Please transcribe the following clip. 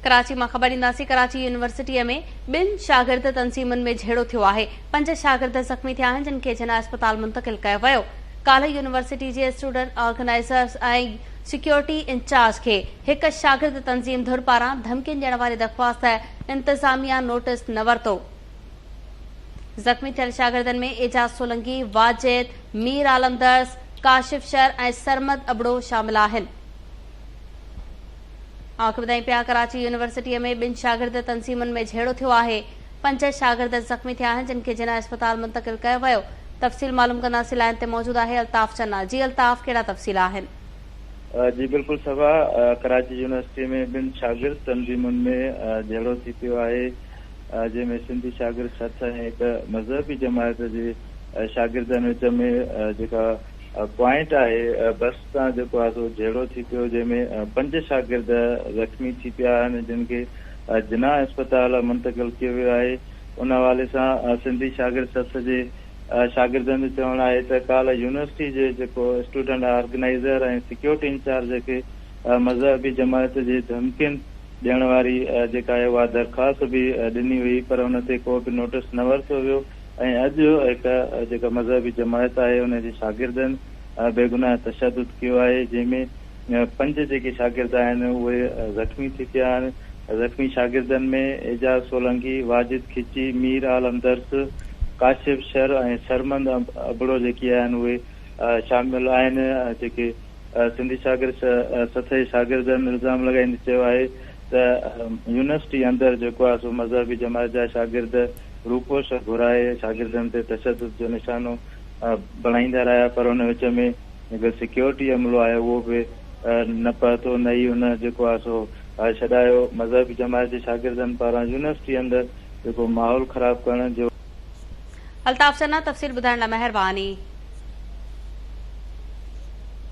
कराची में खबर ईंदासीं। कराची यूनिवर्सिटी में 2 शागिर्द तंज़ीमुनि में झेड़ो थियो आहे। 5 शागिर्द ज़ख़्मी थिया आहिनि, जिन खे जना अस्पताल मुंतकिल कयो वियो। काल्ह यूनिवर्सिटी जे स्टूडेंट ऑर्गेनाइज़र्स ऐं सिक्योरिटी इंचार्ज खे हिक शागिर्द तंज़ीम धुर पारां धमकियुनि ॾियण वारी दरख़्वास्त इंतज़ामिया नोटिस न वरितो। ज़ख़्मी थियल शागिर्दनि में एजाज सोलंकी, वाजिद, मीर आलम दर्स, काशिफ शर ऐं सरमद अबड़ो शामिल आहिनि। आख़िर ॿुधाई पिया कराची यूनिवर्सिटी में 2 शागिर्द तंज़ीमुनि में झेड़ो थियो आहे। 5 शागिर्द ज़ख़्मी थिया आहिनि, जिन खे जना अस्पताल मुंतकिल कयो वियो। तफ़सील मालूम कंदासीं। लाइन ते मौजूद आहे अल्ताफ़ चन्ना। जी अल्ताफ़, कहिड़ा तफ़सील आहिनि? जी बिल्कुल सभा, कराची यूनिवर्सिटी में 2 शागिर्द तंज़ीमुनि में झेड़ो थी पियो आहे, जंहिंमें सिंधी शागिर्द सथ ऐं हिक मज़हबी जमायत जे शागिर्दनि विच में जेका पॉइंट आहे बस तां जेको आहे सो झेड़ो थी पियो, जंहिंमें 5 शागिर्द ज़ख़्मी थी पिया आहिनि, जिन खे जना अस्पताल मुंतकिल कयो वियो आहे। उन हवाले सां सिंधी शागिर्द सथ जे शागिर्दनि जो चवणु आहे त काल्ह यूनिवर्सिटी जे जेको स्टूडेंट ऑर्गेनाइज़र ऐं सिक्योरिटी इंचार्ज खे मज़हबी जमायत जे धमकियुनि ॾियण वारी जेका आहे उहा दरख़्वास्त बि ॾिनी हुई, पर उन ते को बि नोटिस न वरितो वियो। ऐं अॼु हिक जेका मज़हबी जमायत आहे उन जे शागिर्दनि बेगुनाह तशदुद कयो आहे, जंहिंमें 5 जेके शागिर्द आहिनि उहे ज़ख़्मी थी पिया आहिनि। ज़ख़्मी शागिर्दनि में एजाज सोलंकी, वाजिद खिची, मीर आलम दर्स, काशिफ शर ऐं सरमद अबड़ो जेके आहिनि उहे शामिल आहिनि। जेके सिंधी शागिर्द सथ जे शागिर्दनि इल्ज़ाम लॻाईंदे चयो आहे त यूनिवर्सिटी अंदरि जेको आहे सो मज़हबी जमायत जा शागिर्द रूपोश घुराए शागिर्दनि ते तशदुद जो निशानो बणाईंदा रहिया, पर उन विच में जेको सिक्योरिटी अमलो आहे उहो बि न पहुतो, न ई उन जेको आहे सो छॾायो। मज़हबी जमायत जे शागिर्दनि पारां यूनिवर्सिटी अंदरि जेको माहौल ख़राब करण जो। अल्ताफ़ चन्ना, तफ़सील ॿुधाइण लाइ महिरबानी।